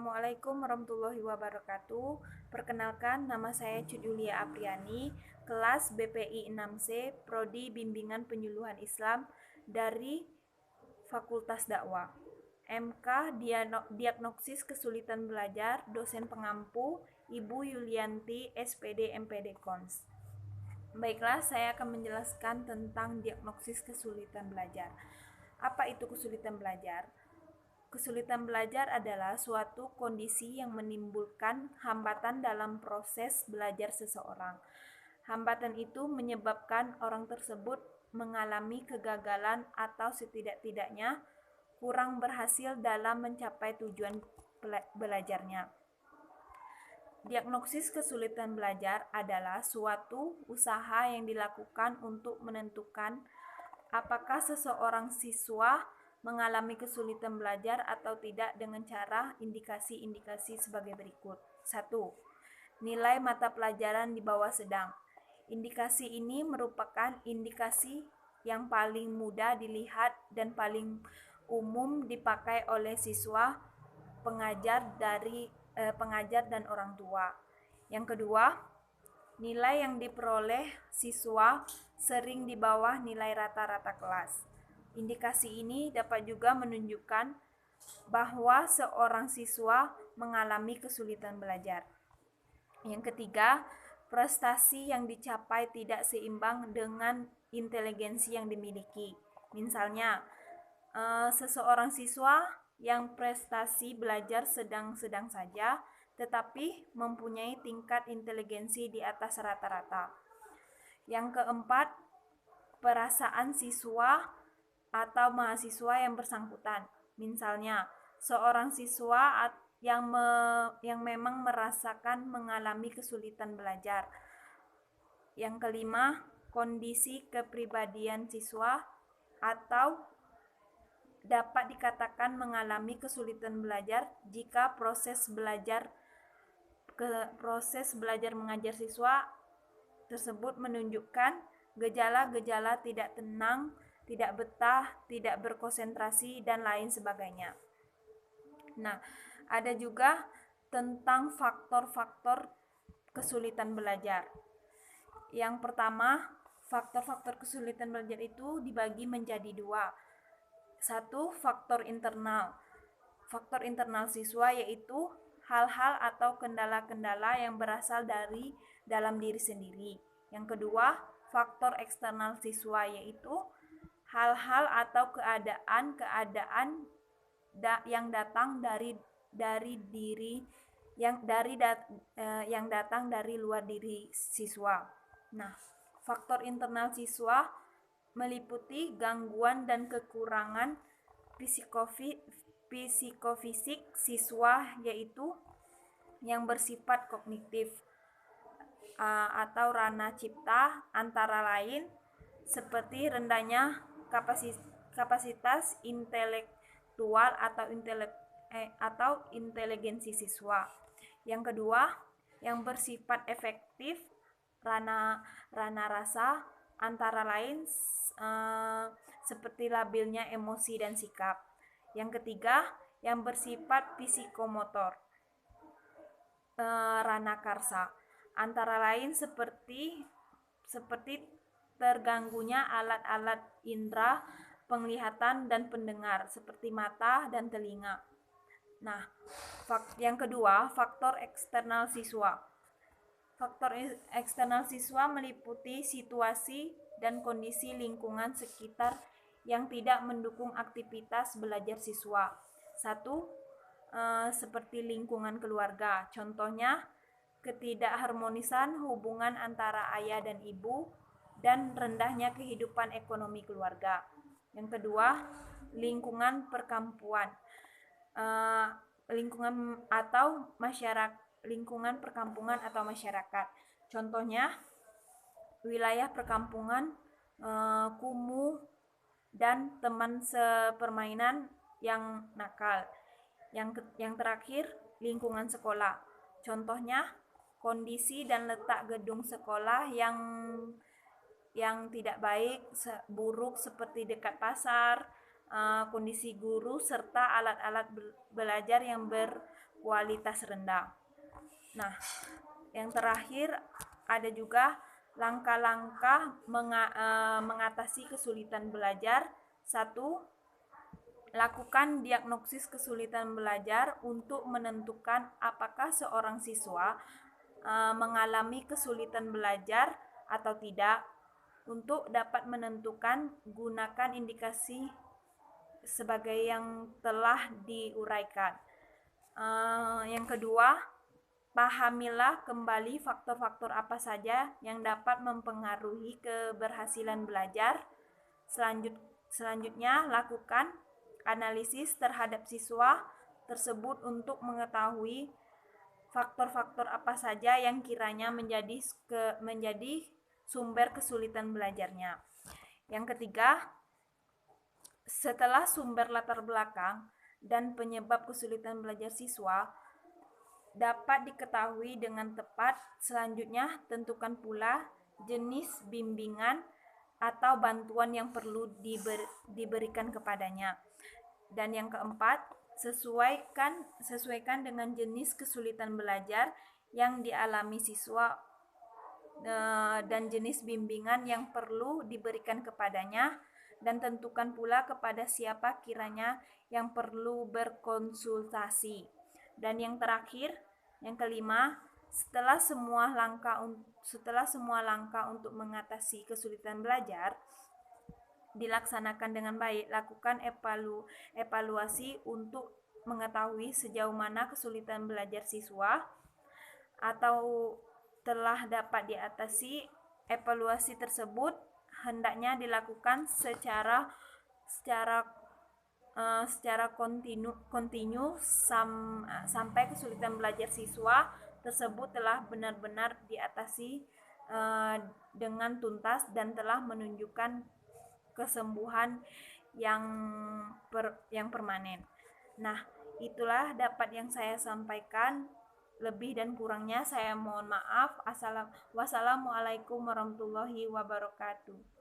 Assalamualaikum warahmatullahi wabarakatuh. Perkenalkan, nama saya Cut Yulia Apriani, kelas BPI 6C, Prodi Bimbingan Penyuluhan Islam dari Fakultas Dakwah. MK Diagnosis Kesulitan Belajar, dosen pengampu Ibu Yulianti, SPD MPD Kons. Baiklah, saya akan menjelaskan tentang diagnosis kesulitan belajar. Apa itu kesulitan belajar? Kesulitan belajar adalah suatu kondisi yang menimbulkan hambatan dalam proses belajar seseorang. Hambatan itu menyebabkan orang tersebut mengalami kegagalan atau setidak-tidaknya kurang berhasil dalam mencapai tujuan belajarnya. Diagnosis kesulitan belajar adalah suatu usaha yang dilakukan untuk menentukan apakah seseorang siswa mengalami kesulitan belajar atau tidak dengan cara indikasi-indikasi sebagai berikut. 1. Nilai mata pelajaran di bawah sedang. Indikasi ini merupakan indikasi yang paling mudah dilihat dan paling umum dipakai oleh siswa, pengajar dan orang tua. Yang kedua, nilai yang diperoleh siswa sering di bawah nilai rata-rata kelas. Indikasi ini dapat juga menunjukkan bahwa seorang siswa mengalami kesulitan belajar. Yang ketiga, prestasi yang dicapai tidak seimbang dengan inteligensi yang dimiliki. Misalnya, seseorang siswa yang prestasi belajar sedang-sedang saja, tetapi mempunyai tingkat inteligensi di atas rata-rata. Yang keempat, perasaan siswa atau mahasiswa yang bersangkutan. Misalnya, seorang siswa yang memang merasakan mengalami kesulitan belajar. Yang kelima, kondisi kepribadian siswa atau dapat dikatakan mengalami kesulitan belajar jika proses belajar mengajar siswa tersebut menunjukkan gejala-gejala tidak tenang, tidak betah, tidak berkonsentrasi, dan lain sebagainya. Nah, ada juga tentang faktor-faktor kesulitan belajar. Yang pertama, faktor-faktor kesulitan belajar itu dibagi menjadi dua. Satu, faktor internal. Faktor internal siswa yaitu hal-hal atau kendala-kendala yang berasal dari dalam diri sendiri. Yang kedua, faktor eksternal siswa yaitu hal-hal atau keadaan yang datang dari diri yang datang dari luar diri siswa. Nah, faktor internal siswa meliputi gangguan dan kekurangan psikofisik siswa yaitu yang bersifat kognitif atau ranah cipta, antara lain seperti rendahnya kapasitas intelektual atau inteligensi siswa. Yang kedua, yang bersifat efektif, ranah rasa, antara lain seperti labilnya emosi dan sikap. Yang ketiga, yang bersifat psikomotor, ranah karsa, antara lain seperti terganggunya alat-alat indera penglihatan dan pendengar seperti mata dan telinga. Nah, yang kedua, faktor eksternal siswa. Faktor eksternal siswa meliputi situasi dan kondisi lingkungan sekitar yang tidak mendukung aktivitas belajar siswa. Satu, seperti lingkungan keluarga. Contohnya, ketidakharmonisan hubungan antara ayah dan ibu dan rendahnya kehidupan ekonomi keluarga. Yang kedua, lingkungan perkampungan, lingkungan perkampungan atau masyarakat. Contohnya, wilayah perkampungan, kumuh, dan teman sepermainan yang nakal. Yang terakhir, lingkungan sekolah. Contohnya, kondisi dan letak gedung sekolah yang tidak baik, buruk seperti dekat pasar, kondisi guru serta alat-alat belajar yang kualitas rendah. Nah, yang terakhir ada juga langkah-langkah mengatasi kesulitan belajar. 1. Lakukan diagnosis kesulitan belajar untuk menentukan apakah seorang siswa mengalami kesulitan belajar atau tidak. Untuk dapat menentukan, gunakan indikasi sebagai yang telah diuraikan. Yang kedua, pahamilah kembali faktor-faktor apa saja yang dapat mempengaruhi keberhasilan belajar. Selanjutnya, lakukan analisis terhadap siswa tersebut untuk mengetahui faktor-faktor apa saja yang kiranya menjadi sumber kesulitan belajarnya. Yang ketiga, setelah sumber latar belakang dan penyebab kesulitan belajar siswa dapat diketahui dengan tepat, selanjutnya tentukan pula jenis bimbingan atau bantuan yang perlu diberikan kepadanya. Dan yang keempat, sesuaikan dengan jenis kesulitan belajar yang dialami siswa dan jenis bimbingan yang perlu diberikan kepadanya, dan tentukan pula kepada siapa kiranya yang perlu berkonsultasi. Dan yang terakhir, yang kelima, setelah semua langkah untuk mengatasi kesulitan belajar dilaksanakan dengan baik, lakukan evaluasi untuk mengetahui sejauh mana kesulitan belajar siswa atau telah dapat diatasi. Evaluasi tersebut hendaknya dilakukan secara kontinu sampai kesulitan belajar siswa tersebut telah benar-benar diatasi dengan tuntas dan telah menunjukkan kesembuhan yang permanen. Nah, itulah dapat yang saya sampaikan. Lebih dan kurangnya saya mohon maaf. Wassalamualaikum warahmatullahi wabarakatuh.